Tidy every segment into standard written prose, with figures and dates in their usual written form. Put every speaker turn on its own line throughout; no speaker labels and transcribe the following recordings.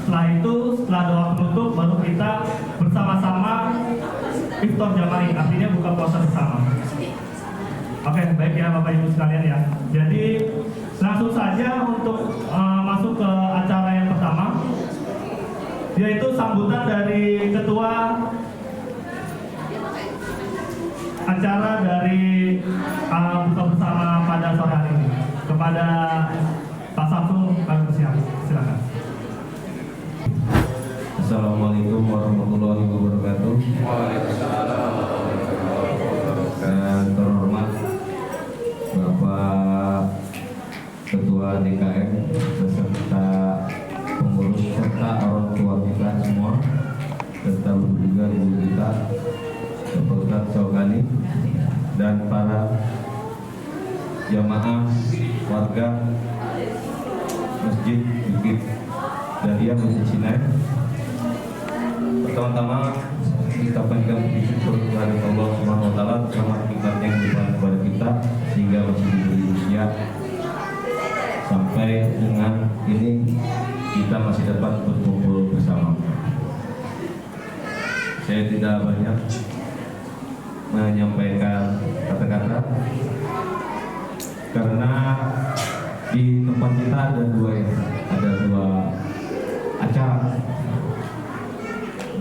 Setelah itu, setelah doa penutup, baru kita bersama-sama iftar jama'i, artinya buka puasa bersama. Oke, baik ya Bapak Ibu sekalian ya. Jadi langsung saja untuk masuk ke acara yang pertama, yaitu sambutan dari ketua acara dari buka bersama pada sore hari ini. Kepada Pak Samsul, kami bersiap. Silakan.
Assalamualaikum warahmatullahi wabarakatuh. Yang terhormat Bapak Ketua DKM beserta pengurus serta orang tua kita semua, serta juga ibu kita, Bapak Ustadz Syawkani, dan para jamaah warga Masjid Bukit Dahlia Masjid Sinai. Pertama-tama kita panjatkan puji syukur kepada Allah Subhanahu wa taala atas nikmat yang diberikan kepada kita sehingga masih diberi usia sampai dengan ini kita masih dapat berkumpul bersama. Saya tidak banyak menyampaikan kata-kata karena di tempat kita ada dua acara,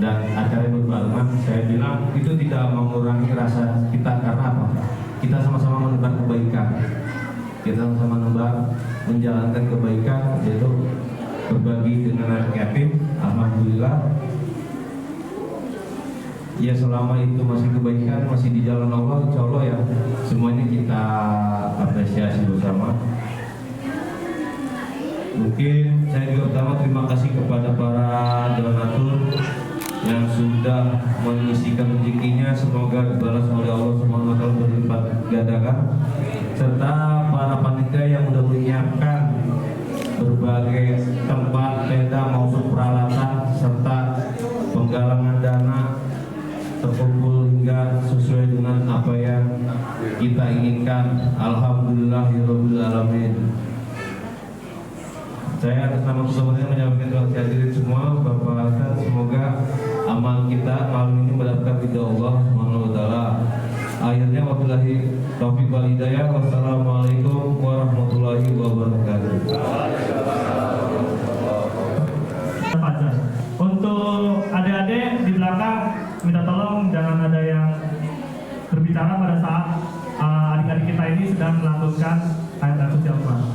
dan acara yang berbarengan. Saya bilang itu tidak mengurangi rasa kita, karena apa? Kita sama-sama menebar kebaikan, kita sama-sama menebar menjalankan kebaikan, yaitu berbagi dengan anak yatim. Alhamdulillah ya, selama itu masih kebaikan, masih di jalan Allah, insya Allah ya semuanya kita apresiasi bersama. Mungkin saya juga pertama terima kasih kepada para donatur yang sudah mengisikan rezekinya, semoga dibalas oleh Allah Subhanahu wa taala berlipat gandakan, serta para panitia yang sudah menyiapkan berbagai tempat, tenda maupun peralatan, serta penggalangan dana terkumpul hingga sesuai dengan apa yang kita inginkan. Alhamdulillahirabbil alamin. Saya atas nama kesemuanya menyampaikan terima kasih hadirin semua. Bapak Ustaz, semoga amal kita malam ini mendapatkan ridha Allah Subhanahu wa taala. Akhirnya wabillahi taufiq wal hidayah. Wassalamualaikum warahmatullahi wabarakatuh.
Untuk adik-adik di belakang, minta tolong jangan ada yang berbicara pada saat adik-adik kita ini sedang melakukan ayat sosial Quran.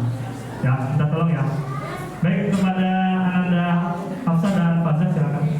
Ya, minta tolong ya. Baik, kepada Ananda Hafsah dan Fazal silakan.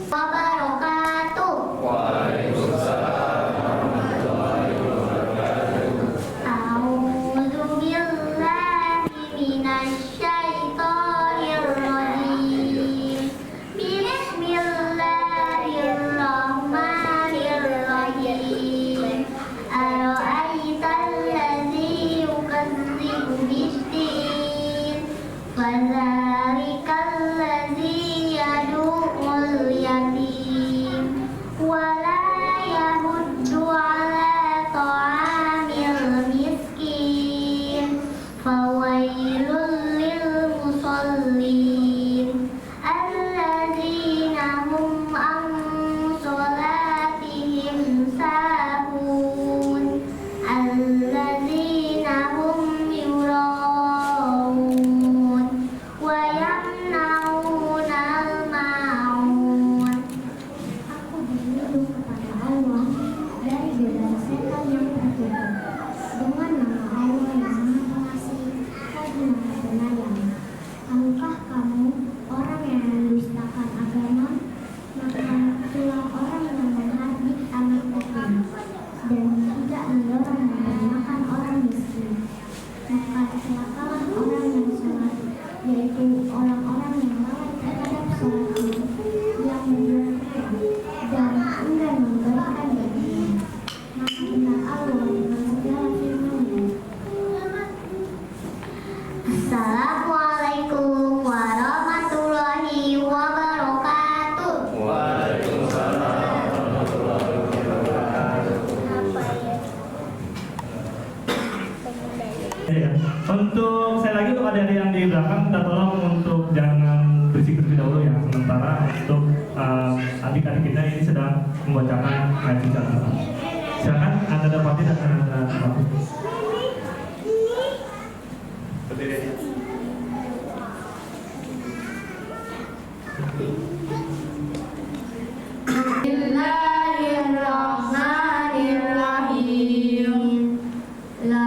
Wabarakatuh. Waalaikumsalam warahmatullahi wabarakatuh. A'udzu billahi minasy syaithanir rajim. Bismillahirrahmanirrahim. Ara'aital ladzi yukadzibu bid-din, fadzalikal ladzi yad'ul yatim wa la yahuddu 'ala ta'amil miskin, fawailul lil musallin alladzina hum an sholatihim sahun alladzina hum yura'un wa yamna'unal ma'un. Aku berlindung kepada Allah dari godaan setan yang terkutuk, dengan nama Allah yang Maha Pengasih lagi Maha Penyayang. Tahukah kamu orang yang mendustakan agama makan tulang orang yang menghardik anak yatim dan tidak mendorong makan orang miskin? Maka celakalah orang yang sholat, yaitu orang-orang yang lalai terhadap sholatnya, yang mendustakan dan enggan memberikan bagian. Maka benar Allah dengan segala firman-Nya. Assalamualaikum warahmatullahi wabarakatuh.
Waalaikumsalam warahmatullahi wabarakatuh.
Ya. Untuk saya lagi untuk adik-adik yang di belakang, minta tolong untuk jangan berisik terlebih dahulu ya. Sementara untuk adik-adik kita ini sedang membacakan ayat suci Al-Quran. Silakan Anda dapati dan Anda dapati.
Bismillahirrahmanirrahim. La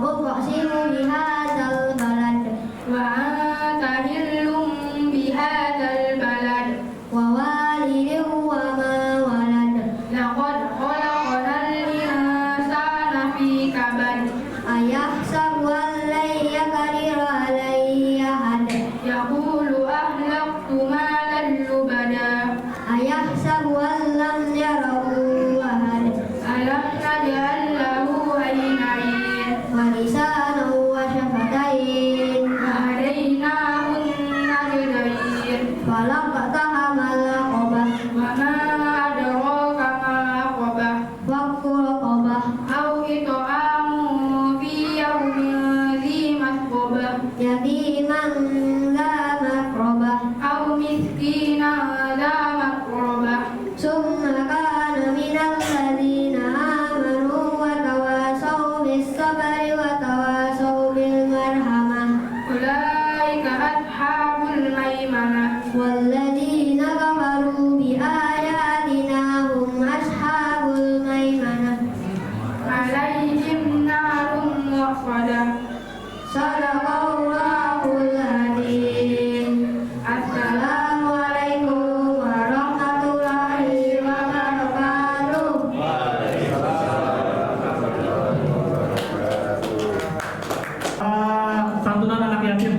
uqsimu bihadzal balad
wa anta hillum bihadzal balad
wa walidin wa ma walad.
laqad khalaqnal insana fi kabad
Ayahsabu an lan yaqdira alayhi ahad.
yaqulu ahlaktu malan lubada
Ayahsabu an lam yarahu ahad.
alam naj'al lahu aynayn
Wa lisanan wa syafatayn.
wa hadaynahun najdayn
Falaqtahamal aqabah.
wa ma adraka ma aqabah
Fakku raqabah.
aw it'amu fi yawmin dhi masghubah
Yatiman dha maqrabah.
aw miskinan dha maqrabah
Summa kana minal ladzina amanu wa tawasaw bis sabri wa tawasaw bil marhamah.
ulaika ashabul maimanah
Walladzina kafaru bi ayatina hum ashabul maimanah.
alaihim narun muqadah.
Sadaqallahul adzim. Assalamualaikum warahmatullahi wabarakatuh.
Santunan anak yatim.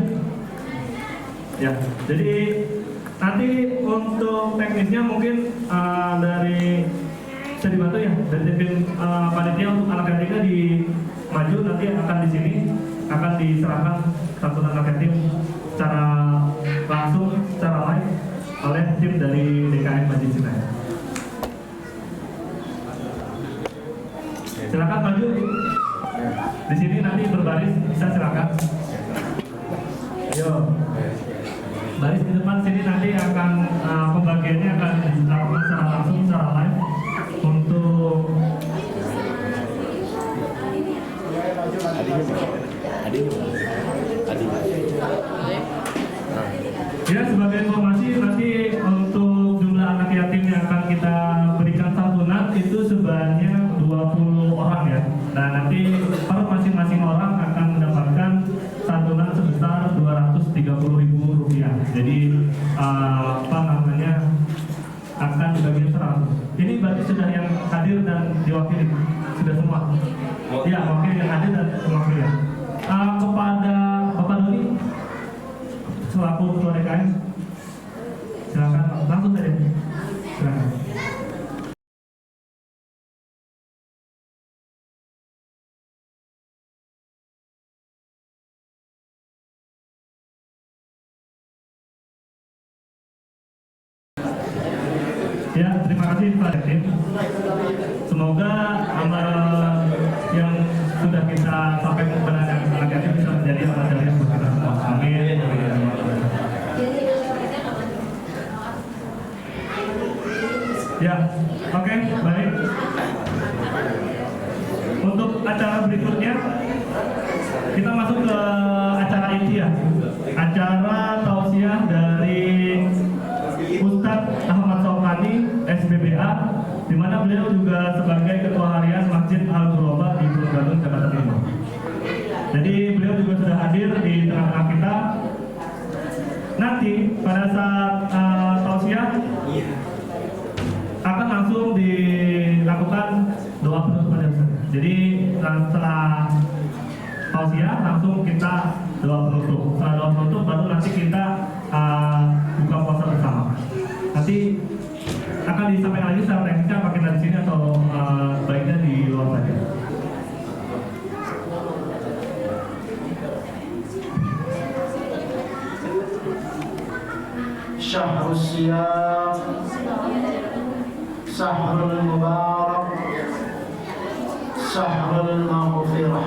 Ya, jadi nanti untuk teknisnya mungkin dari bisa dibantu ya dari tim panitia untuk anak yatimnya di maju, nanti akan di sini akan diserahkan santunan anak yatim secara langsung, secara live oleh tim dari DKM Masjid Sinai. Silakan maju di sini, nanti berbaris, bisa silakan. Ayo, baris di depan sini, nanti akan pembagiannya akan dilakukan secara langsung, secara live untuk ya, sebagai informasi nanti untuk jumlah anak yatim yang akan kita berikan santunan itu sebanyak 20 orang ya. Nah, nanti per masing-masing orang akan mendapatkan santunan sebesar Rp230.000. Jadi akan dibagi 100. Ini berarti sudah yang hadir dan diwakili, sudah semua. Iya, wakil yang hadir dan mewakili. Kepada Bapak Doni selaku ketua DKM, silakan langsung saja. Silakan. Ya, terima kasih Pak Tim. Semoga amal yang sudah kita sampaikan kepada anak yatim bisa menjadi amal jariah buat kita semua. Amin. Ya, oke, baik. Untuk acara berikutnya, kita masuk ke acara inti ya. Acara tausiah dari Ustadz Ahmad Saukani, SBBA, di mana beliau juga sebagai Ketua Harian Masjid Al-Ghuraba di Pulau Gadung, Jakarta Timur. Jadi beliau juga sudah hadir di tengah-tengah kita. Nanti pada saat tausiah akan langsung dilakukan doa penutupan. Jadi setelah tausiah langsung kita doa penutup. Setelah doa penutup baru nanti kita buka puasa bersama. Nanti akan disampaikan lagi secara teknisnya apa kita di sini atau baiknya di luar saja.
شهر الصيام شهر المبارك شهر المغفرة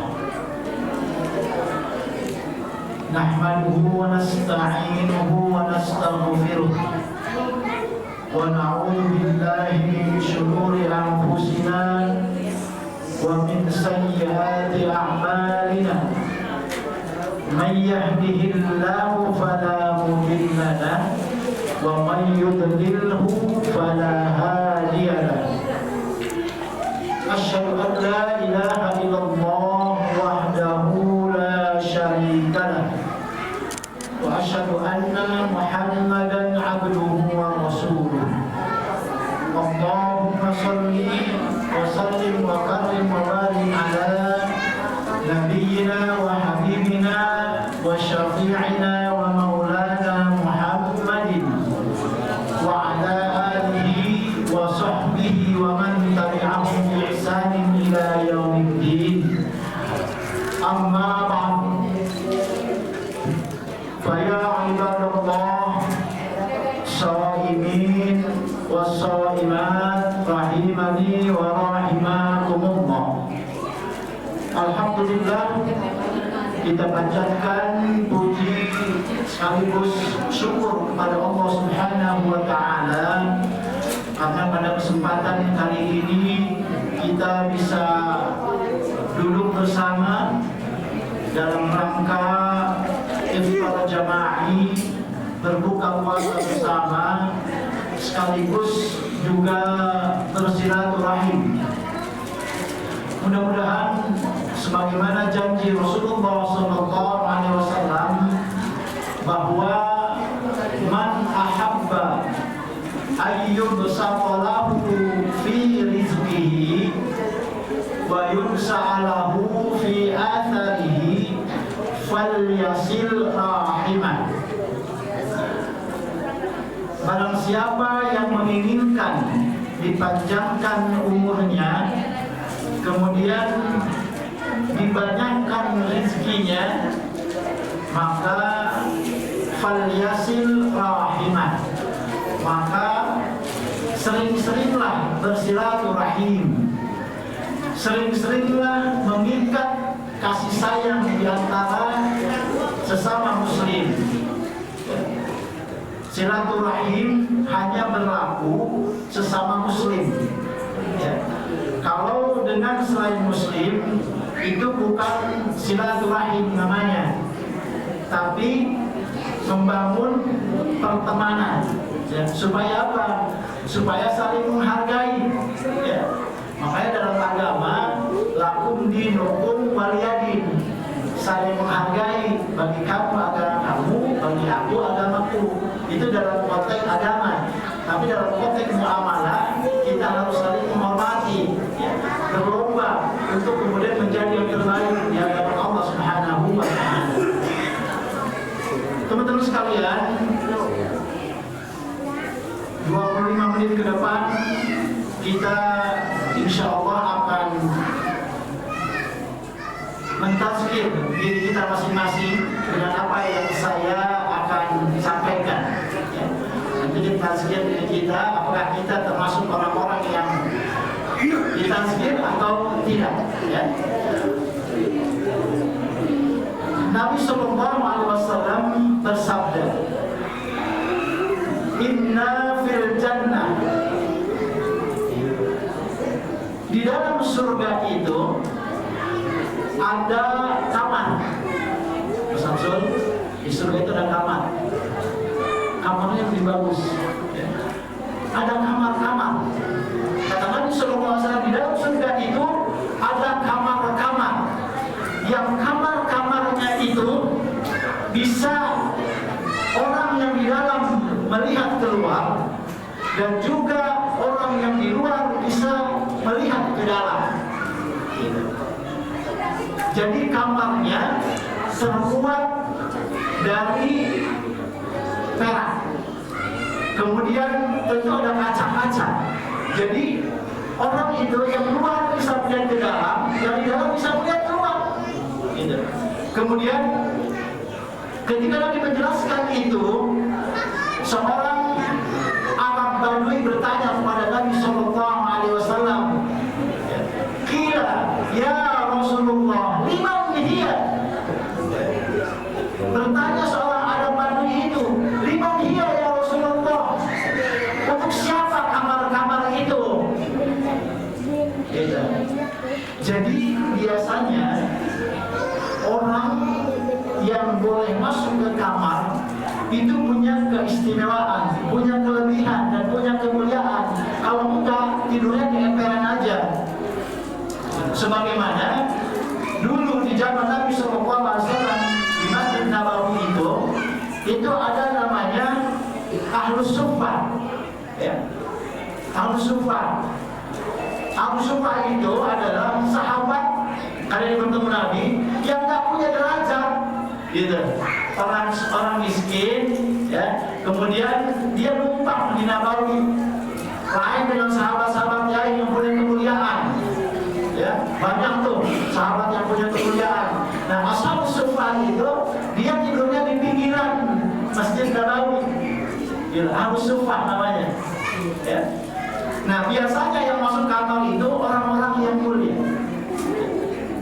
نحمده ونستعينه ونستغفره ونعوذ بالله من شرور أنفسنا ومن سيئات أعمالنا من يهده الله فلا مضل له ومن يضلله فلا هادي له أشهد أن لا إله إلا الله وحده لا شريك له وأشهد أن محمدا عبده ورسوله اللهم صل وسلم وكرم وبارك على نبينا وحبيبنا وشفيعنا ومولانا محمد وعلى آله وصحبه ومن تبعهم بإحسان إلى يوم الدين أما بعد فيا عباد الله الصائمين والصائمات rahimani wa rahimakumullah. Alhamdulillah, kita panjatkan puji sekaligus syukur kepada Allah Subhanahu wa taala karena pada kesempatan kali ini kita bisa duduk bersama dalam rangka iftar jama'i, berbuka puasa bersama, sekaligus juga bersilaturahim. Mudah-mudahan sebagaimana janji Rasulullah SAW bahwa man ahabba ayyubsata lahu fi rizqihi wa yubsa'alahu fi atharihi falyasil rahimah. Barang siapa yang menginginkan dipanjangkan umurnya, kemudian dibanyakkan rezekinya, maka falyasil rahimah, maka sering-seringlah bersilaturahim, sering-seringlah mengikat kasih sayang di antara sesama muslim. Silaturahim hanya berlaku sesama muslim, ya. Kalau dengan selain muslim itu bukan silaturahim namanya, tapi membangun pertemanan, ya. Supaya apa? Supaya saling menghargai, ya. Makanya dalam agama lakum dinukum waliyadin, saling menghargai, bagi kamu agama kamu, bagi aku agamaku. Itu dalam konteks agama. Tapi dalam konteks muamalah kita harus saling menghormati, ya, berlomba untuk kemudian menjadi yang terbaik di hadapan Allah Subhanahu wa taala. Teman-teman sekalian, 25 menit ke depan kita insya Allah akan mentazkir diri kita masing-masing dengan apa yang saya akan sampaikan, ya. Nanti kita tazkir diri kita, apakah kita termasuk orang-orang yang ditazkir atau tidak, ya. Nabi SAW bersabda, Inna fil jannah, di dalam surga itu ada kamar. Mas Samsul, di surga itu ada kamar. Kamarnya lebih bagus, ya. Ada kamar-kamar. Kata Nabi SAW, di dalam surga itu ada kamar-kamar. Yang kamar-kamarnya itu bisa orang yang di dalam melihat keluar, dan juga orang yang di luar bisa melihat ke dalam. Jadi kamarnya terbuat dari perak. Kemudian tentu ada kaca-kaca. Jadi orang itu yang luar bisa melihat ke dalam, yang di dalam bisa melihat keluar. Gitu. Kemudian ketika Nabi menjelaskan itu, seorang Arab Badui bertanya kepada Nabi SAW, Qila ya Rasulullah, liman hiya? Bertanya seorang Arab Badui itu, "Liman hiya ya Rasulullah?" Untuk siapa kamar-kamar itu? Gitu. Jadi biasanya orang yang boleh masuk ke kamar itu punya keistimewaan, punya kelebihan dan punya kemuliaan. Kalau enggak, tidurnya di emperan aja. Sebagaimana dulu di zaman Nabi SAW di Masjid Nabawi itu ada namanya Ahlus Suffah, ya. Ahlus Suffah. Ahlus Suffah itu adalah sahabat ada yang bertemu Nabi yang nggak punya derajat, gitu. Orang miskin, ya. Kemudian dia numpang di Nabawi, lain dengan sahabat-sahabat yang punya kemuliaan. Ya, banyak tuh sahabat yang punya kemuliaan. Nah, Ashabus Suffah itu dia tidurnya di pinggiran Masjid Nabawi. Ya, Ahlus Suffah namanya. Ya. Nah, biasanya yang masuk kamar itu orang-orang yang mulia.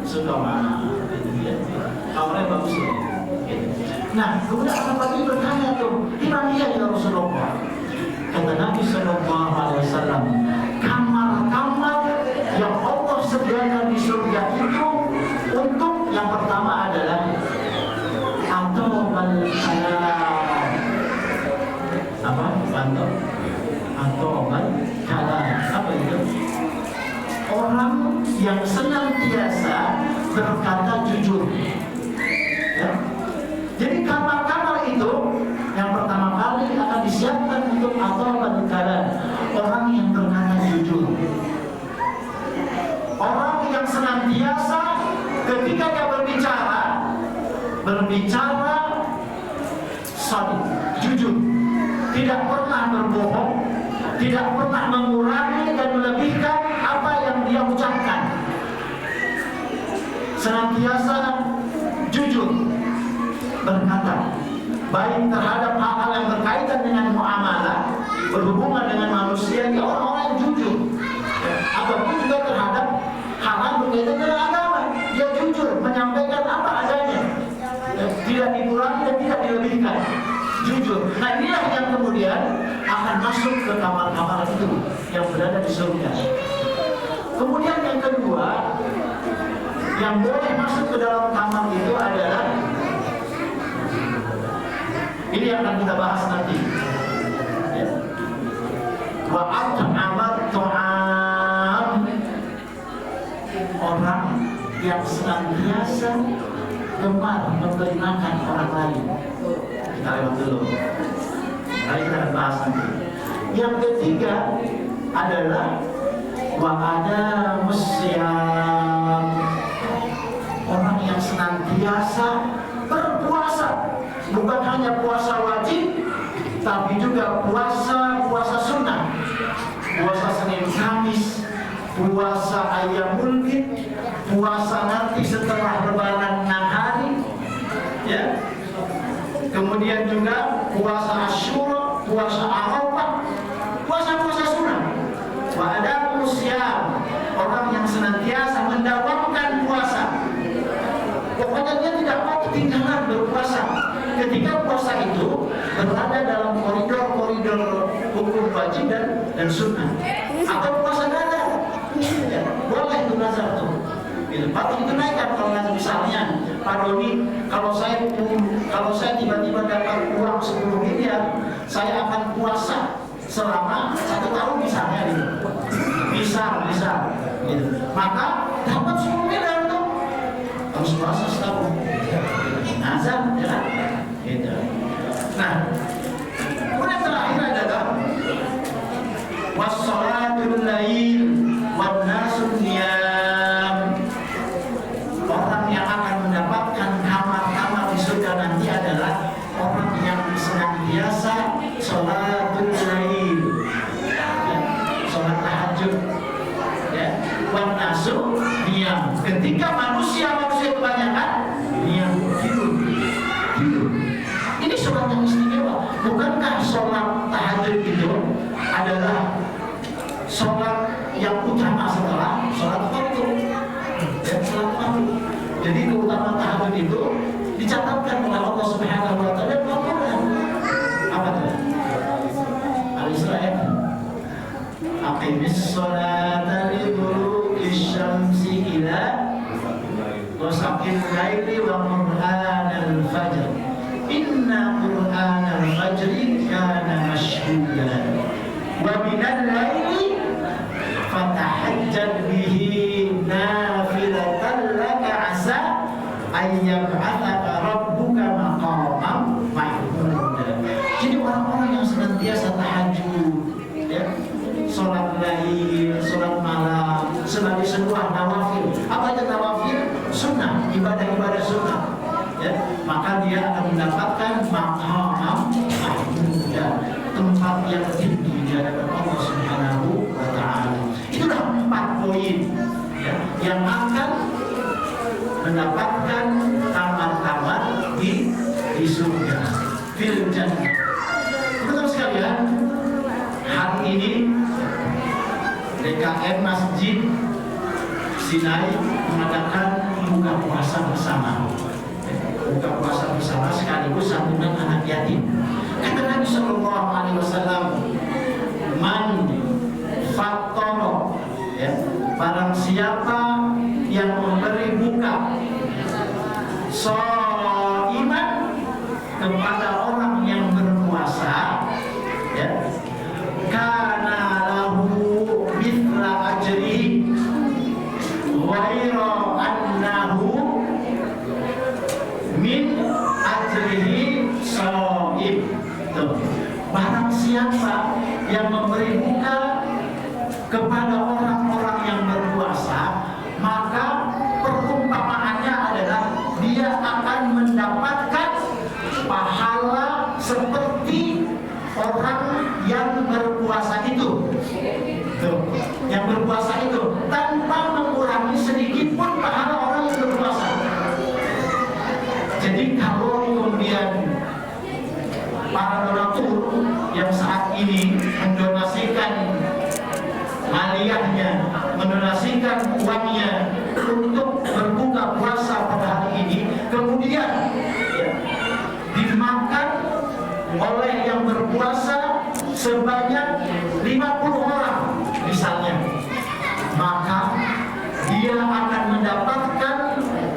Suka mana? Kamarnya bagus ya. Nah, kemudian Nabi bertanya tuh, "Iman dia ya Rasulullah?" Kata Nabi Sallallahu Alaihi Wasallam, kamar-kamar yang Allah sediakan di surga itu untuk yang pertama adalah atobal kalam. Apa? Bantu. Atobal kalam. Apa itu? Orang yang senantiasa berkata jujur. Ya. Jadi kamar-kamar itu yang pertama kali akan disiapkan untuk atobal kalam, orang yang berkata jujur. Orang yang senantiasa ketika dia berbicara shadiq, jujur, tidak pernah berbohong, tidak pernah mengurangi dan melebihkan apa yang dia ucapkan. Senantiasa jujur berkata, baik terhadap hal-hal yang berkaitan dengan muamalah, berhubungan dengan manusia, dia orang-orang yang jujur. Ataupun juga terhadap hal-hal berkaitan dengan agama, dia jujur menyampaikan apa adanya, tidak dikurangi dan tidak dilebihkan, jujur. Nah, inilah yang kemudian akan masuk ke kamar-kamar itu yang berada di surga. Kemudian yang kedua, yang boleh masuk ke dalam kamar itu adalah ini yang akan kita bahas nanti. Wa at'amat ta'am, orang yang senantiasa gemar memberi makan orang lain. Kita lewat dulu. Mari kita akan bahas nanti. Yang ketiga adalah wa ada musyam, orang yang senantiasa berpuasa, bukan hanya puasa wajib, tapi juga puasa sunnah, puasa Senin Kamis, puasa Ayyamul Bid, puasa nanti setelah Lebaran 6 hari, ya. Kemudian juga puasa Asyura, puasa Arafah, puasa sunnah. Wa ada musyam, orang yang senantiasa mendawamkan puasa. Pokoknya dia tidak mau ketinggalan berpuasa. Ketika puasa itu berada dalam koridor hukum wajib dan sunnah. Atau puasa nazar, ya, boleh itu nazar tuh. Patut ditunaikan kalau nazar, misalnya, Pak Doni, kalau saya tiba-tiba dapat uang 10 miliar, saya akan puasa selama 1 tahun misalnya, gitu. Bisa, gitu. Maka dapat 10 miliar tuh harus puasa setahun. Nazar, ya, gitu. Nah, kemudian terakhir adalah wassalatul lail wan nasun niyam, orang yang akan mendapatkan kamar-kamar di surga nanti adalah orang yang senantiasa sholatul lail, ya, sholat tahajud, ya, wan nasun niyam. Ketika manusia kebanyakan niyam, tidur. Ini sholat yang istimewa. Bukankah sholat tahajud itu adalah sholat yang utama setelah sholat fardu? Ya, sholat fardu. Jadi keutamaan tahajud itu dicatatkan oleh Allah Subhanahu wa taala dalam Al-Qur'an. Apa tuh? Al-Isra. Aqimis sholata liduluki syamsi ila ghasaqil laili wa qur'anal fajr. Inna qur'anal fajri kana mashhuda. Wa minal laili fatahajjad bihi nafilatan laka asa ayyab'athaka rabbuka maqaman mahmuda. Jadi orang-orang yang senantiasa tahajud, ya, sholat lail, sholat malam sebagai sebuah nawafil. Apa itu nawafil? Sunnah, ibadah-ibadah sunnah, ya, maka dia akan mendapatkan maqaman mahmuda, tempat yang tinggi di hadapan Allah Subhanahu wa taala. Itulah 4 poin, ya, yang akan mendapatkan kamar-kamar di surga, fil jannah. Teman-teman sekalian, hari ini DKM Masjid Sinai mengadakan buka puasa bersama. Buka puasa bersama sekaligus santunan anak yatim. Kata Nabi Sallallahu Alaihi Wasallam, man fattara, ya, barang siapa yang memberi buka shaiman kepada orang yang berpuasa, ya, kana lahu mithla ajrihi ghaira annahu min ajrihi shaim. Barang siapa yang memberi buka kepada orang-orang yang berpuasa, maka perumpamaannya adalah dia akan mendapatkan pahala seperti orang yang berpuasa itu. Tuh, yang berpuasa itu tanpa mengurangi sedikit pun pahala orang yang berpuasa. Jadi kalau kemudian para donatur yang saat ini mendonasikan maliyahnya, mendonasikan uangnya untuk berbuka puasa pada hari ini, kemudian, ya, dimakan oleh yang berpuasa sebanyak 50 orang misalnya, maka dia akan mendapatkan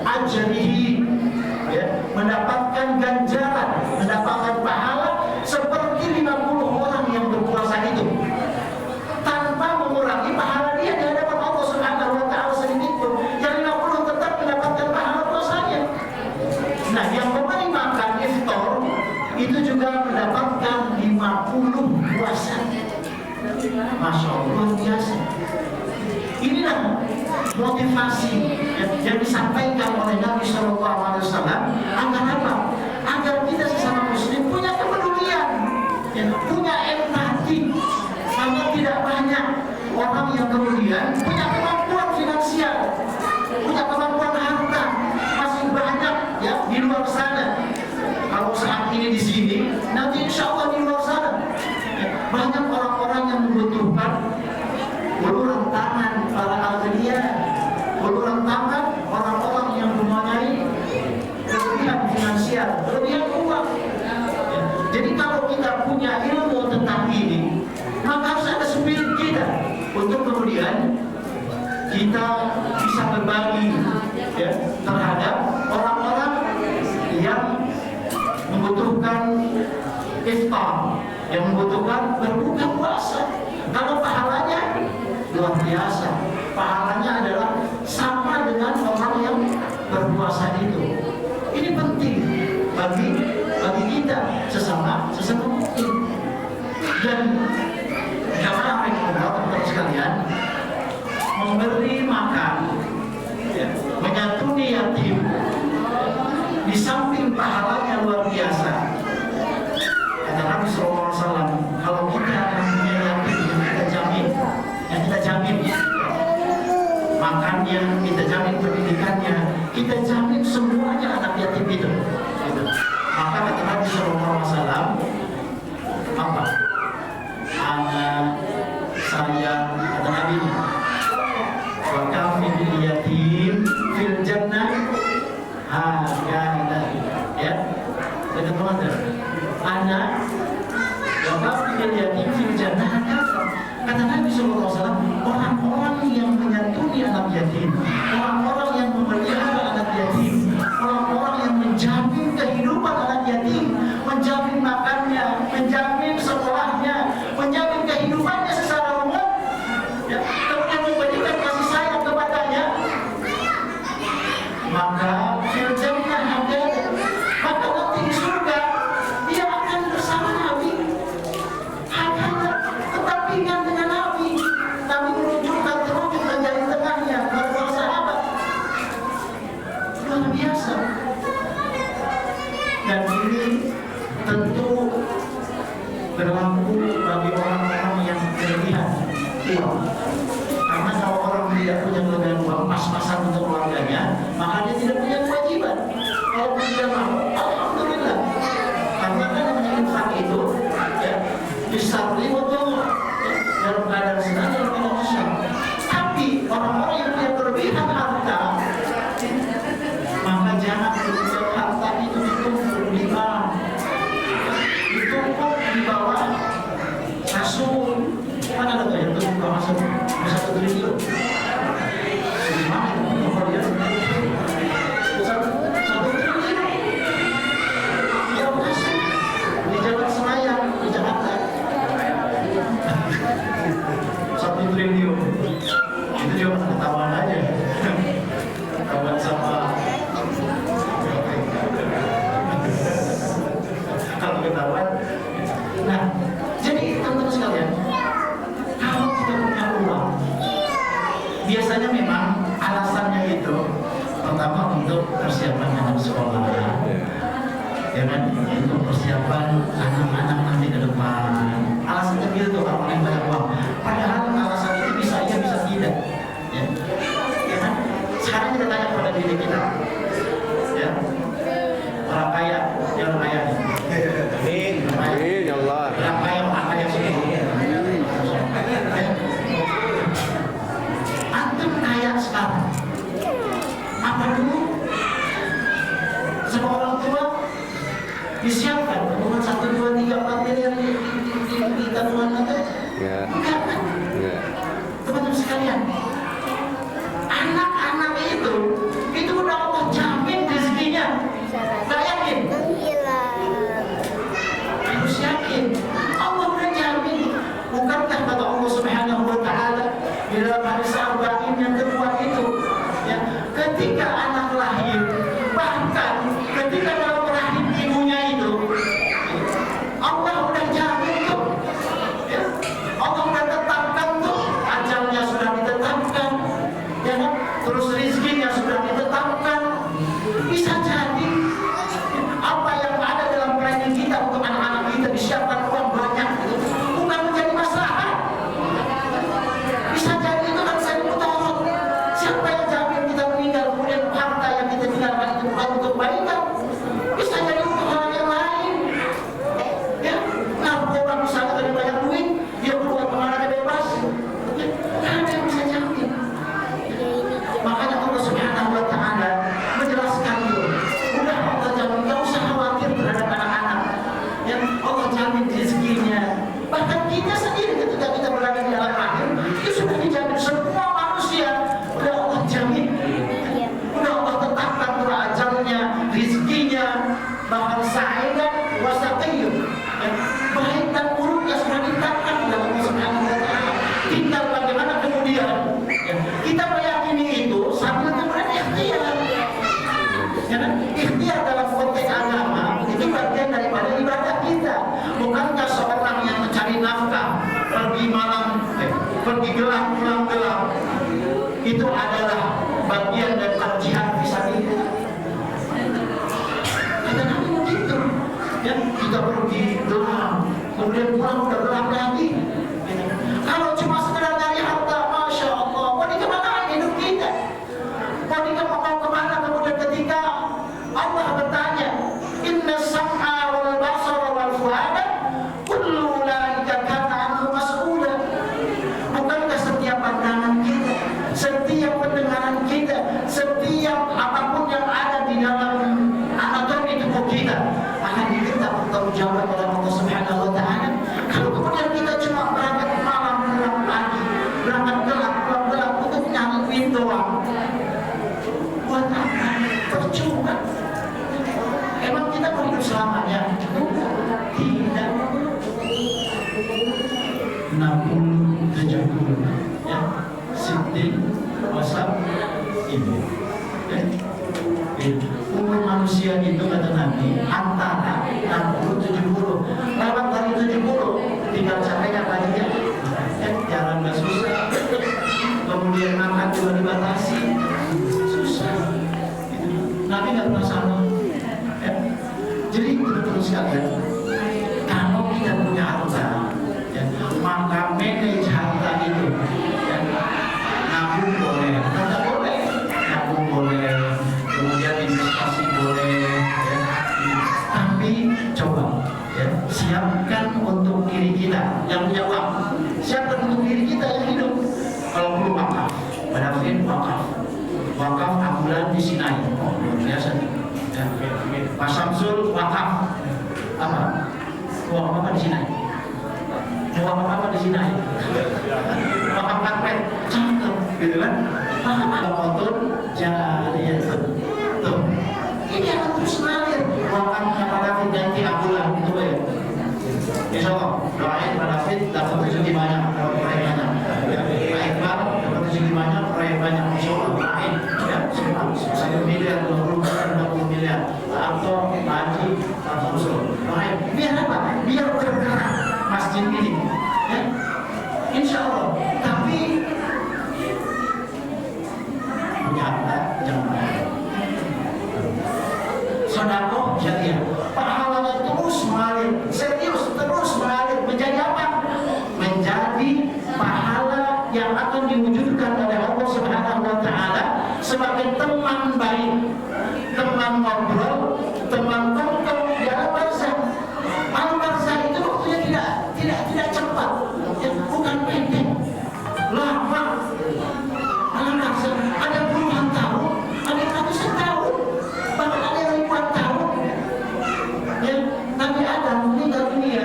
ajrihi, ya, mendapatkan ganjaran, mendapatkan pahala seperti 50 orang yang berpuasa itu, tanpa mengurangi pahala dia di hadapan Allah Subhanahu wa taala sedikit pun. Yang 50 tetap mendapatkan pahala puasanya. Nah, yang memberi makan iftar itu juga mendapatkan 50 puasa. Masya Allah, luar biasa. Inilah motivasi yang disampaikan oleh Nabi Sallallahu Alaihi Wasallam agar apa? Agar kita sesama Muslim punya kepedulian, ya, punya empati. Karena tidak banyak orang yang kemudian punya kemampuan finansial, punya kemampuan harta, masih banyak, ya, di luar sana. Kalau saat ini di sini, nanti insya Allah di luar sana, ya, banyak orang-orang yang membutuhkan uluran tangan para agniya, uluran tangan orang-orang yang mempunyai kelebihan finansial, kelebihan uang. Ya, jadi kalau kita punya ilmu tentang ini, maka harus ada spirit kita untuk kemudian kita bisa berbagi, ya, terhadap orang-orang yang membutuhkan iftar, yang membutuhkan berbuka puasa. Kalau pahalanya luar biasa, pahalanya adalah sama dengan orang yang berpuasa itu. Ini penting bagi kita sesama mukmin. Dan jamaah teman-teman sekalian, memberi makan, ya, menyantuni yatim, di samping pahalanya luar biasa. Kata Nabi SAW, kalau kita akan punya yatim yang kita jamin, makannya, kita jamin pendidikannya, kita jamin semuanya anak yatim itu. Maka kata Nabi SAW, apa? Anak saya, kata Nabi, wa kafil yatim fil jannah hakada. brother, anak Bapak tinggal yatim fil jannah. Kata Nabi SAW, orang-orang yang menyantuni anak yatim, orang-orang yang memelihara anak yatim, orang-orang yang menjamin kehidupan anak yatim, menjamin makannya, menjamin sekolahnya, menjamin kehidupannya secara umum, ya, kemudian memberikan kasih sayang kepadanya, maka fil jannah ada, maka nanti di surga dia akan bersama Nabi, akan tetap ringan dengan Nabi. Nabi menunjukkan telunjuk menjadi tengahnya para sahabat, luar biasa. Dan ini tentu berlaku bagi orang-orang yang kelebihan uang. Karena kalau orang tidak punya kelebihan uang, pas-pasan untuk keluarganya, maka dia tidak punya kewajiban. Kalau dia mau, alhamdulillah. Karena kan namanya infak itu, ya, bisa betul, ya, dalam keadaan senang, dalam keadaan kosong. Tapi orang-orang yang punya kelebihan harta, maka jangan kemudian harta itu ditumpuk di bank, ditumpuk di bawah kasur. Mana ada tuh yang tumpuk di bawah kasur? Bisa 1 triliun. Gimana itu? Nomor dia? 1 triliun. Dia masuk di Jalan Senayan di Jakarta. 1 triliun. Itu juga masih ketahuan aja. Ketahuan sama kalau ketahuan. Nah, jadi teman-teman sekalian, kalau kita punya uang, biasanya memang alasannya itu pertama untuk persiapan anak sekolah, ya kan, untuk persiapan anak-anak nanti ke depan. Alasannya gitu kalau orang yang banyak uang. Padahal alasan itu bisa iya bisa tidak, ya. Ya kan? Sekarang kita tanya kepada diri kita, ya, orang kaya, dia orang kaya.
Amin ya Allah.
Orang kaya semua. Antum kaya sekarang. Apa dulu? Sama orang tua disiapkan tabungan 1, 2, 3, 4 miliar di tabungan Anda?
Ya.
Enggak kan?
Ya.
Teman-teman sekalian, anak-anak itu udah Allah jamin rezekinya. Nggak yakin? Harus yakin. Allah udah jamin. Bukankah kata Allah Subhanahu wa Ta'ala di dalam hadis Arba'in yang kedua itu, ya, ketika anak lahir, bahkan ketika dalam rahim ibunya itu, Allah udah jamin tuh, ya, Allah udah tetapkan tuh, ajalnya sudah ditetapkan, ya kan? Terus rezekinya sudah ditetapkan. Bisa jadi apa yang ada dalam planning kita untuk anak-anak kita disiapkan uang banyak itu bukan menjadi masalah. Bisa jadi itu kan saya mutawat. Siapa yang jamin kita meninggal kemudian harta yang kita tinggalkan itu bukan untuk kebaikan? Bisa jadi untuk orang yang lain. Ya, narkoba misalnya tadi banyak duit, dia keluar kemana dia bebas. Ya, nggak ada yang bisa jamin. Makanya Allah Subhanahu wa Ta'ala menjelaskan itu. Udah Allah jamin, nggak usah khawatir terhadap anak-anak. Ya, Allah jamin rezekinya. Bahkan kita sendiri ketika kita berada di dalam rahim itu sudah dijamin. Semua manusia udah Allah jamin. Udah Allah tetapkan pula ajalnya, rezekinya, bahkan sa'idan wa saqiyun. Ya, baik dan buruknya sudah ditetapkan oleh Allah Subhanahu wa Ta'ala. Tinggal bagaimana kemudian, ya, kita meyakini itu sambil kemudian ikhtiar. Ya kan? Ikhtiar dalam konteks agama itu bagian daripada ibadah kita. Bukankah seorang yang mencari nafkah, pergi malam, pergi gelap, pulang gelap, itu adalah bagian daripada jihad fisabilillah. Kata Nabi begitu. Ya, kita pergi gelap, kemudian pulang udah gelap lagi. Kalau cuma sekedar dari harta, masya Allah, mau dikemanain hidup kita? Mau kemana kemudian ketika Allah bertanya, Inna sam'a wal basara wal fu'ada kullu ulaika kana anhu mas'ula. Bukankah setiap pandangan kita, setiap pendengaran kita, setiap apapun yang ada di dalam anatomi tubuh kita akan diminta Ibu. Ya. Umur manusia itu kata Nabi antara 60-70. Lewat dari 70 tinggal capek lagi ya. Jalan nggak susah. Kemudian makan juga dibatasi. Susah. Nabi nggak pernah sama. Ya. Jadi terus sekalian, kalau kita punya harta, ya, maka manage harta itu. Ya. Nabung boleh, tidak boleh. Nabung boleh, kemudian investasi boleh. Ya. Tapi coba, ya, siapkan untuk diri kita yang punya uang. Siapkan untuk diri kita yang hidup. Kalau perlu wakaf, pada wakaf. Wakaf ambulan di Sinai. Oh, luar biasa. Ya. Pak Samsul wakaf apa? Wakaf apa di Sinai? Wakaf apa di Sinai? Wakaf karpet, cakep, gitu kan? Wakaf motor, jari tuh. Ini akan terus ngalir. Wakaf kepada ganti ambulan itu ya. Insya Allah doain pada David dapat rezeki banyak, dapat proyek banyak. Baik banget, dapat rezeki banyak, proyek banyak. Insya Allah doain. Ya, 1 miliar, 20 miliar, 50 miliar. Atau haji, atau usul. Doain. Biar apa? Biar bergerak masjid ini. Ya, Insya Allah. Tapi punya harta jangan lupa. Sedekah jariah. Pahalanya terus mengalir, serius terus mengalir. Menjadi apa? Menjadi pahala yang akan diwujudkan oleh Allah Subhanahu wa Ta'ala sebagai teman baik, teman ngobrol, teman tongkrong di alam barzah. Alam barzah itu waktunya tidak cepat, ya, bukan pendek, lama. Alam barzah ada puluhan tahun, ada ratusan tahun, bahkan ada ribuan tahun. Ya, Nabi Adam meninggal dunia.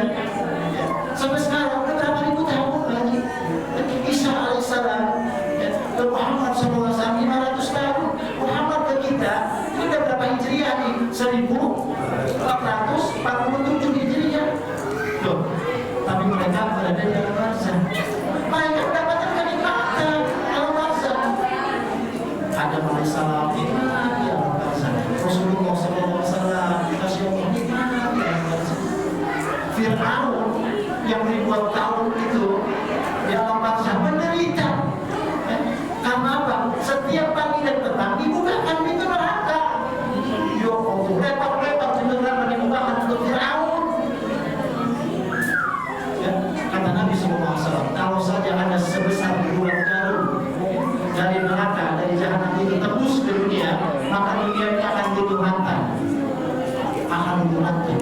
Ya, sampai sekarang berapa ribu tahun lagi. Isa alaihissalam, ya, ke Muhammad SAW 500 tahun. Muhammad ke kita ini udah berapa hijriah nih? 1447 hijriah. Loh, tapi mereka berada di alam barzah. Mereka mendapatkan kenikmatan alam barzah. Adam alaihissalam di alam barzah. Rasulullah SAW dikasih Allah nikmat di alam barzah. Fir'aun yang ribuan tahun itu di alam barzah menderita. Karena apa? Setiap pagi dan petang dibukakan pintu neraka. Yo, lebar-lebar pintu neraka dibukakan untuk Fir'aun. Ya, kata Nabi SAW, kalau saja ada sebesar bulan jarum dari neraka, dari jahanam itu tembus ke dunia, maka dunia ini akan butuh hantam. Akan butuh hantam.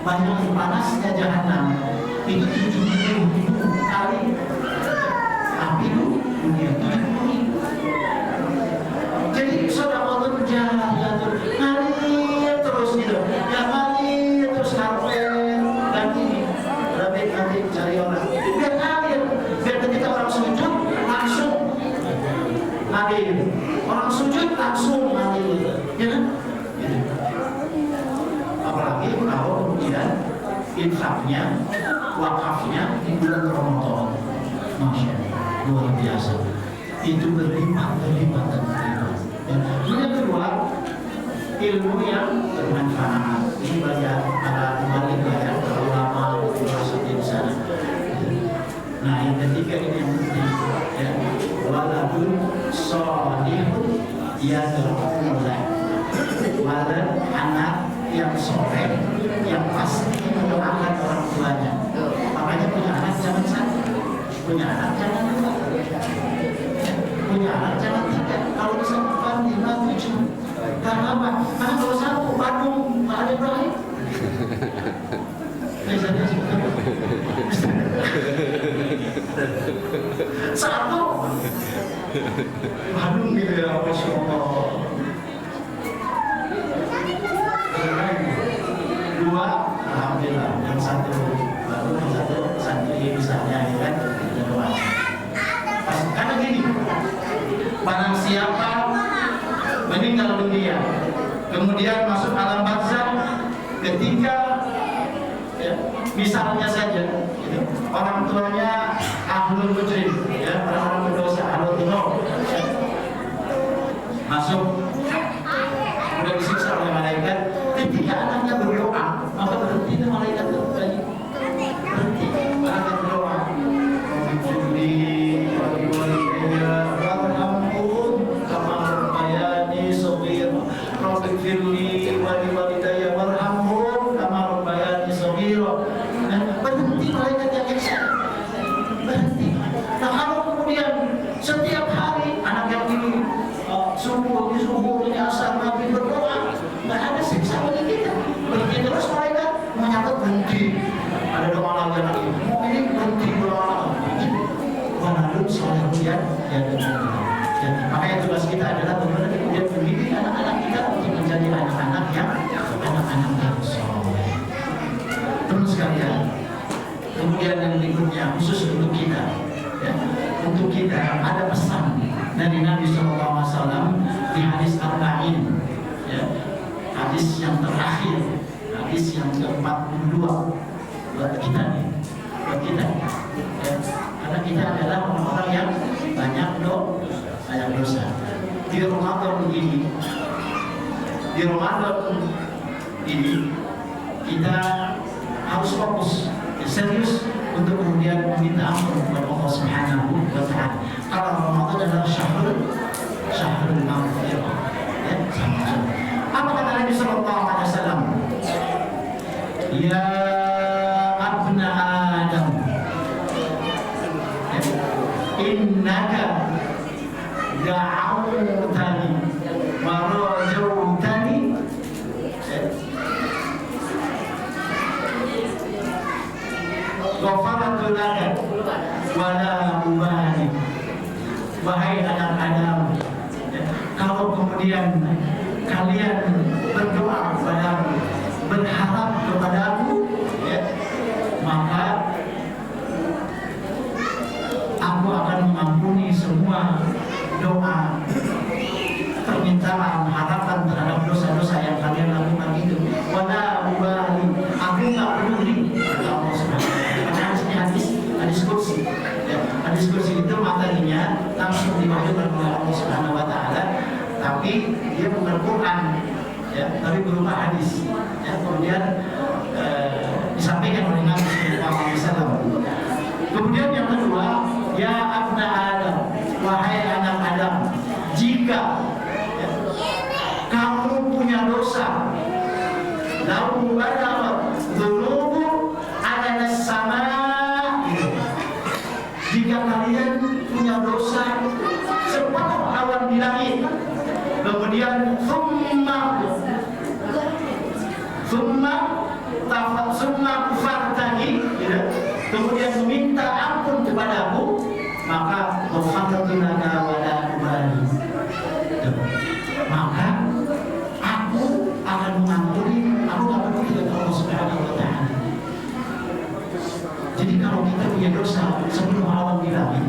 Banyak panasnya jahanam itu 70.000 kali api dunia 70.000. Jadi sedekah berjalan ngalir terus gitu, ya ngalir terus ngalir dan ini lebih nanti cari orang biar ngalir, biar ketika orang sujud langsung ngalir, orang sujud langsung ngalir, ya kan? Gitu. Apalagi kalau kemudian infaknya, wakafnya di bulan Ramadan, Masya Allah, luar biasa. Itu berlimpah. Yang kedua, ilmu yang bermanfaat. Ini banyak para muallim, banyak para ulama masuk di sana. Nah, yang ketiga ini yang penting, ya, waladun sholihun yad'u lahu. Walad, anak yang soleh, yang pasti mendoakan orang tuanya. Makanya punya anak jangan satu, punya anak jangan dua, punya anak jangan tiga. Kalau bisa 4, 5, 7. Karena apa? Karena kalau satu Bandung nggak ada Ibrahim. Biasanya satu Bandung gitu ya, Masya Allah. Dua, alhamdulillah, yang satu baru, yang satu santri misalnya, ya kan? Karena gini, barang siapa meninggal dunia, kemudian masuk alam barzah, ketika ya, misalnya saja gitu, orang tuanya ahlul mujrim, ya, orang berdosa, ahlul dzunub, ya. masuk, udah disiksa oleh malaikat. Ketika anaknya berdoa, maka berhenti itu malaikat itu berhenti. Anaknya berdoa, berhenti malaikat yang nyiksa. Berhenti. Nah kalau kemudian setiap hari anak yang ini subuh, asar, maghrib berdoa, nggak ada siksa bagi kita. Berhenti terus malaikat menyambut berhenti. Ada doa lagi anak ini, mau ini berhenti doa. Lalu soal kemudian ya makanya tugas kita adalah bagaimana kemudian mendidik anak-anak kita untuk menjadi anak-anak yang soleh. Terus sekalian, kemudian yang berikutnya khusus untuk kita, ya, untuk kita ada pesan dari Nabi SAW di hadis Arba'in, ya, hadis yang terakhir, hadis yang ke-42 buat kita nih, ya, karena kita adalah orang-orang yang banyak dosa. Di Ramadan ini kita harus fokus, serius untuk kemudian meminta ampun kepada Allah Subhanahu wa Ta'ala. Kalau Ramadan adalah syahrul maghfirah, ya, apa kata Nabi sallallahu alaihi wasallam? Ya abna Adam, innaka da'awtani wa rajawtani ghafartu laka wa la ubali. Wahai anak Adam, kalau kemudian kalian berdoa kepadaku, berharap kepadaku, ya, maka aku akan mengampuni semua doa, permintaan, harapan terhadap dosa-dosa yang kalian lakukan itu. Wala ubali, aku nggak peduli. Allah Subhanahu wa Ta'ala. Hadis kursi. Ya, hadis kursi itu materinya langsung diwahyukan oleh Allah Subhanahu wa Ta'ala, tapi dia bukan Quran, ya, tapi berupa hadis. Ya, kemudian disampaikan oleh Nabi Sallallahu Alaihi Wasallam. Kemudian yang kedua, ya abna Adam, wahai anak Adam, jika kamu punya dosa, lau balaghat dzunubu ala as-sama, jika kalian punya dosa separuh awan di langit, kemudian summa kufartani, kemudian meminta ampun kepadaku, maka ghafartulana wala ubali, maka aku akan mengampuni, aku akan peduli dengan Allah Subhanahu wa Ta'ala. Jadi kalau kita punya dosa sebelum awan di langit,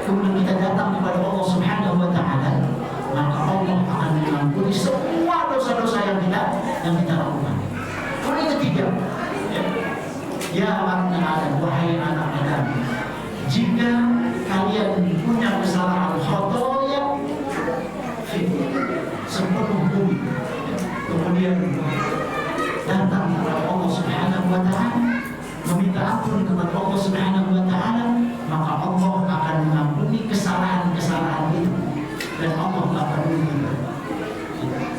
kemudian kita datang kepada Allah Subhanahu wa Ta'ala, maka Allah akan mengampuni semua dosa-dosa yang kita lakukan. Yang ketiga, ya anak Adam, wahai anak Adam, jika kalian punya kesalahan khotoya sepenuh bumi, kemudian datang kepada Allah Subhanahu wa Ta'ala, meminta ampun kepada Allah Subhanahu wa Ta'ala, maka Allah akan mengampuni kesalahan-kesalahan itu, dan Allah akan mengampuni.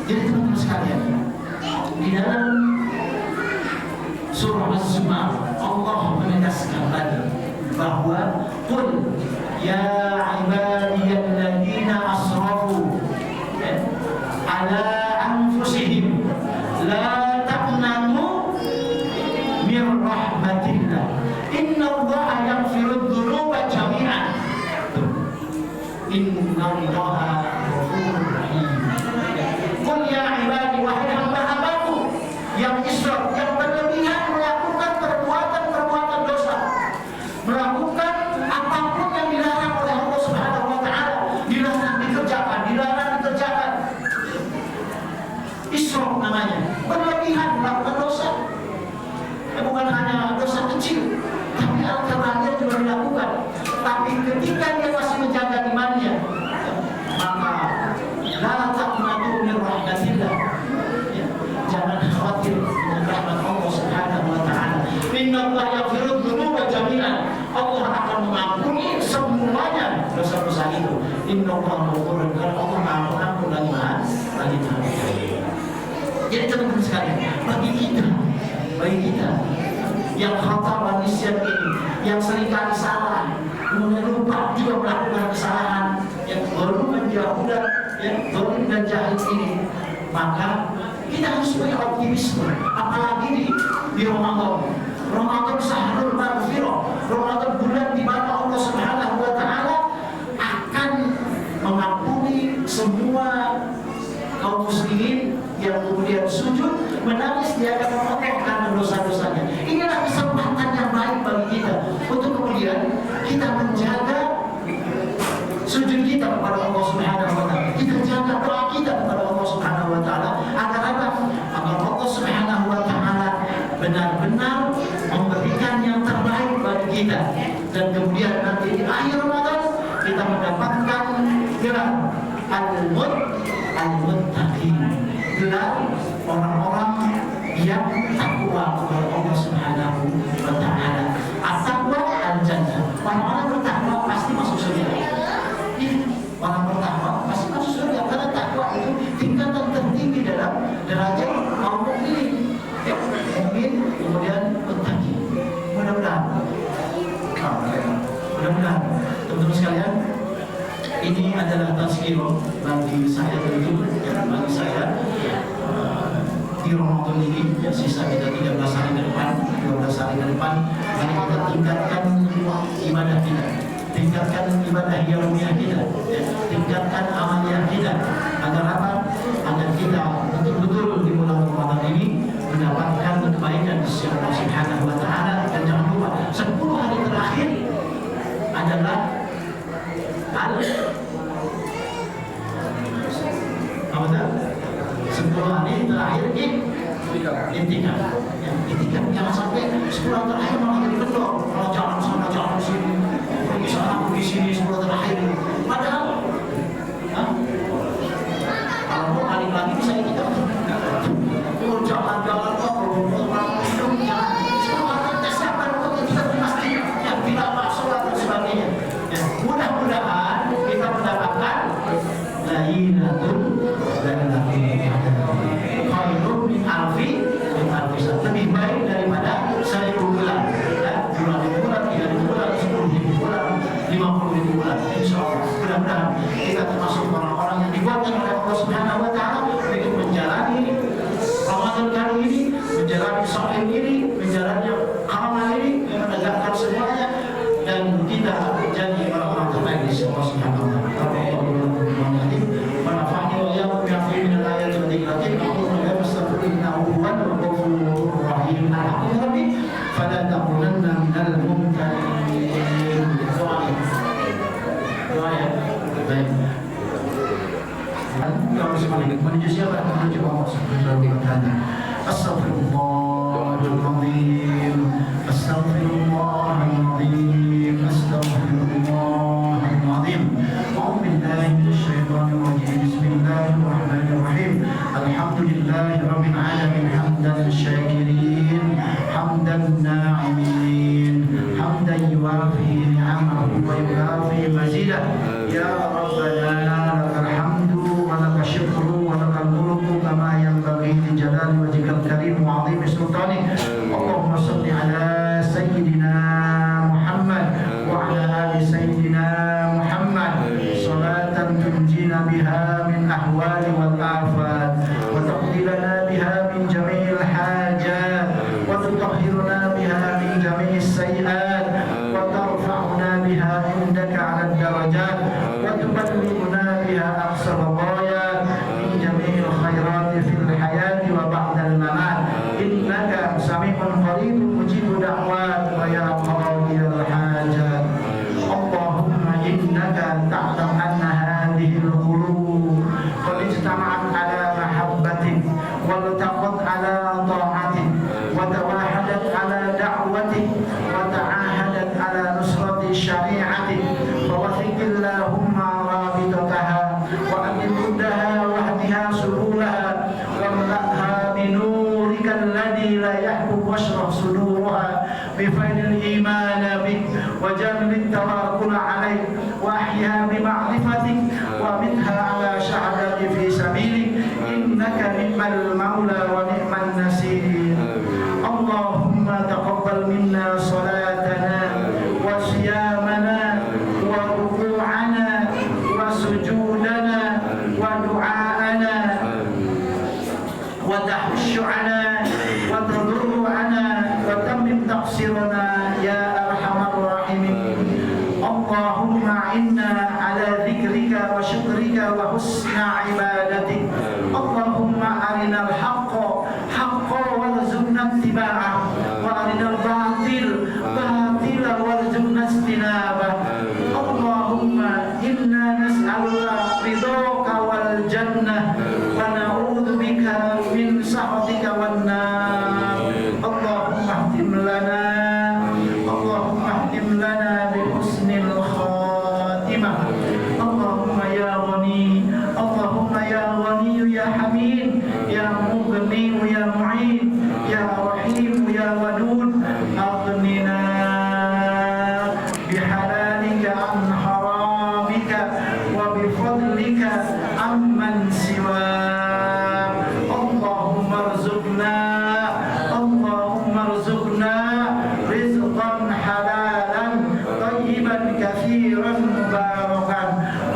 Jadi teman-teman sekalian, di dalam surah Az-Zumar Allah menegaskan lagi bahwa qul ya ibadiyalladzina asrafu ala anfusihim la taqnatu min rahmatillah innallaha yaghfiru dzunuba jami'an innallaha ghafurur rahim. Qul ya ibadi, wahai hamba-hambaku yang israf, yang berlebihan melakukan perbuatan dosa, melakukan apapun yang dilarang oleh Allah Subhanahu wa Ta'ala, dilarang dikerjakan. Israf namanya, berlebihan melakukan dosa. Bukan hanya dosa kecil, tapi al-kaba'ir juga dilakukan. Tapi ketika dia masih menjaga imannya, maka la Allah turun karena Allah Maha Pengampun lagi Maha. Jadi teman-teman sekalian, bagi kita yang khata wa nisyan ini, yang seringkali salah, kemudian lupa juga melakukan kesalahan, yang baru menjauhkan, yang baru dan jahil ini, maka kita harus punya optimisme. Apalagi di Ramadan. Ramadan sahrul maghfirah, Ramadan bulan di mana Allah Subhanahu wa taala akan mengampuni semua kaum muslimin yang kemudian sujud menangis di hadapan Allah karena dosa-dosanya. Inilah kesempatan yang baik bagi kita untuk kemudian kita menjaga sujud kita kepada Allah Subhanahu wa taala. Kita jaga doa kita kepada Allah Subhanahu wa taala agar apa? Agar Allah Subhanahu wa taala benar-benar memberikan yang terbaik bagi kita, dan kemudian nanti di akhir Ramadan kita mendapatkan gelar al-muttaqin, gelar orang-orang yang takwa kepada Allah Subhanahu wa taala. At-taqwa al-jannah. Orang-orang bertakwa pasti masuk surga. Orang bertakwa pasti masuk surga karena takwa itu tingkatan tertinggi dalam derajat kaum mukmin. Mukmin kemudian muttaqin. Mudah-mudahan teman-teman sekalian, ini adalah tazkir bagi saya tentu, bagi saya di Ramadan ini, sisa kita 13 hari ke depan, 12 hari ke depan, mari kita tingkatkan ibadah kita, tingkatkan ibadah yaumiyah kita, tingkatkan amaliyah kita, agar apa? Agar kita betul-betul di bulan Ramadan ini mendapatkan kebaikan di sisi Allah Subhanahu wa taala. Dan jangan lupa 10 hari terakhir adalah apa dah? 10 hari terakhir intikaf. Intikaf jangan sampai 10 hari terakhir malah jadi kendor, malah jalan sana jalan sini, pergi sana pergi sini 10 terakhir. Padahal, kalau mau balik lagi bisa intikaf. Jalan-jalan kok, minum jangan. Semua tes sabar untuk kita di masjid yang tidak masuk dan sebagainya. Mudah-mudahan kita mendapatkan Lailatul Khairun min alfi shahr, lebih baik daripada 1000 bulan, 2000 bulan, 3000 bulan, 10.000 bulan, 50.000 bulan. Insyaallah mudah-mudahan kita termasuk orang-orang yang dikuatkan oleh Allah Subhanahu wa taala untuk menjalani Ramadan kali ini, menjalani Syawal ini, menjalani amal ini, menegakkan semuanya, dan kita jadi orang-orang terbaik di sisi Allah Subhanahu wa taala. Manfaatnya yang berarti min ayat wa dzikratin aqulu la astaghfirullah wa ghafurur rahim. Alhamdulillah fala taqulanna minal mumtarin. Doa ya. Baik. Menuju siapa? Menuju Allah Subhanahu wa taala. Astaghfirullahaladzim, astaghfirullahaladzim, astaghfirullahaladzim. A'udzubillahi minasyaitonir rajim. Bismillahirrahmanirrahim. Alhamdulillahirabbil alamin, hamdan syakirin, hamdan na'imin, hamdan yuwafi ni'amahu wa yukafi mazidah. Ya Rabbana lakal hamdu wa lakal syukru wa lakal mulku kama yanbaghi li jalali wajhikal karim wa 'azimi sultanik. Allahumma shalli ala sayyidina Muhammad wa ala ali sayyidina Muhammad salatan tunjina biha min ahwali wal afat wa taqdilana biha min jami'il hajat wa tutahhiruna biha min jami'is sayyi'at wa tarfa'una biha indaka 'ala darajat wa tuballighuna biha aqsal ghayat min jami'il khairati fil hayati wa ba'dal mamat. Innaka sami'un qaribun mujibud da'wat wa ya qadiyal hajat. Allahumma innaka ta'lam anna hadhihi al-qulub qad ijtama'at ala mahabbatik wa iltaqat ala ta'atik wa tawahadat ala da'watik wa ta'ahadat ala nusrati syari'atik. Fawathiqillahumma rabitataha wa amiddaha wahdiha subulaha wa mla'ha binurika alladhi la yahbub washrah suduruha bifaidil iman bik wa jamil tawakkul alaik wa ahya bima'rifatik المولى ونعم النصير. اللهم تقبل منا صلاتنا وصيامنا وركوعنا وسجودنا ودعاءنا وتحشعنا وتضرعنا وتمم تقصيرنا يا أرحم الراحمين. اللهم أعنا على ذكرك وشكرك وحسن عبادتك. اللهم أرنا الحق حقا وارزقنا اتباعه وأرنا الباطل باطلا وارزقنا اجتنابه. اللهم إنا نسألك رضاك والجنة ونعوذ بك من سخطك والنار. اللهم اختم لنا بحسن الخاتمة. اللهم يا غني يا حميد يا مغني يا معين يا رحيم يا ودود أغننا بحلالك عن حرامك وبفضلك عمن سواك. اللهم ارزقنا رزقا حلالا طيبا كثيرا مباركا.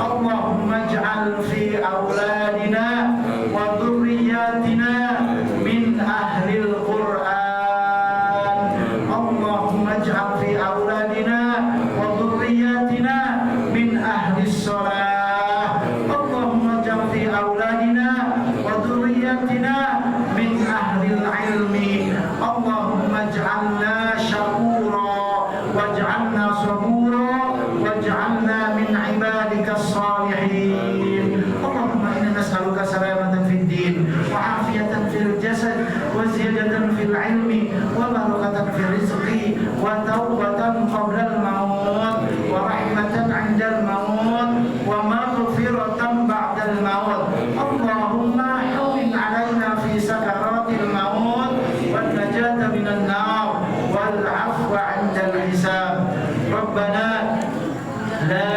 اللهم اجعل في أولادنا وذرياتنا من أهل القرآن. اللهم اجعل في أولادنا وذرياتنا من أهل الصلاة. اللهم اجعل في أولادنا وذرياتنا من أهل العلم. اللهم اجعلنا شكورا واجعلنا صبورا واجعلنا من عبادك الصالحين. اللهم إنا نسألك سلامة في الدين وعافية في الجسد وزيادة في العلم وبركة في الرزق وتوبة قبل الموت ورحمة عند الموت ومغفرة بعد الموت. اللهم حول علينا في سكرات الموت والنجاة من النار والعفو عند الحساب. ربنا لا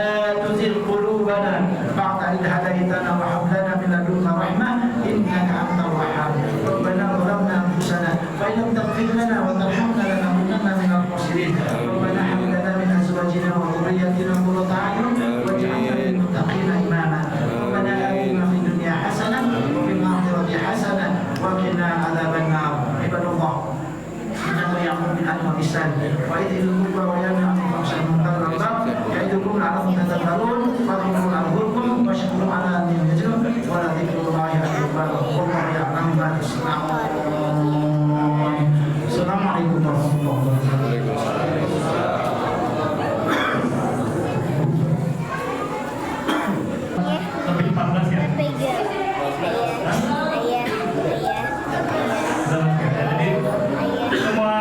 تزغ قلوبنا بعد إذ هديتنا وهب لنا من لدنك رحمة إنك أنت الوهاب. ربنا ظلمنا أنفسنا وإن لم تغفر لنا وترحمنا لنكونن من الخاسرين. ربنا هب لنا من أزواجنا وذرياتنا قرة أعين واجعلنا للمتقين إماما. ربنا آتنا في الدنيا حسنة وفي الآخرة حسنة وقنا عذاب النار. عباد الله إنما يأمر بالعدل والإحسان وإيتاء ذي القربى وينهى عن الفحشاء والمنكر والبغي يعظكم لعلكم تذكرون. فاذكروا أذكركم واشكروا على نعمتكم ولذكر الله أكبر والله يعلم ما تصنعون. السلام عليكم ورحمة الله وبركاته.
Lebih 14 ya? Jadi semua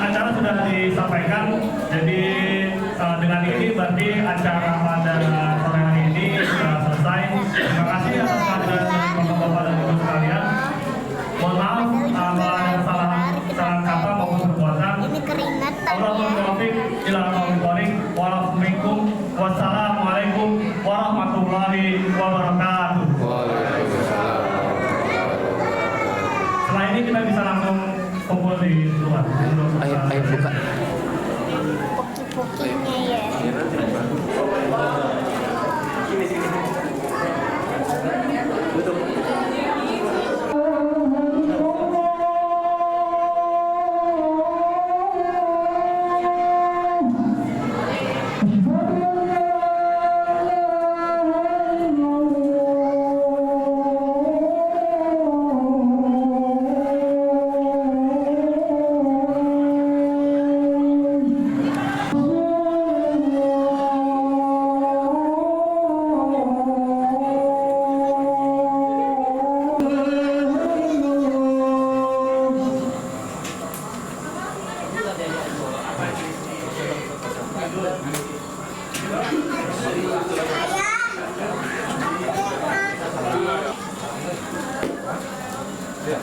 acara sudah disampaikan. Jadi dengan ini berarti acara pada sore hari ini sudah selesai. Terima kasih atas kehadiran bapak-bapak dan ibu sekalian. Mohon maaf kalau ada kesalahan kata maupun perbuatan. Wassalamualaikum warahmatullahi wabarakatuh. Setelah ini kita bisa langsung kumpul di luar.
Ayo buka.
Poki-pokinya ya.
Ya.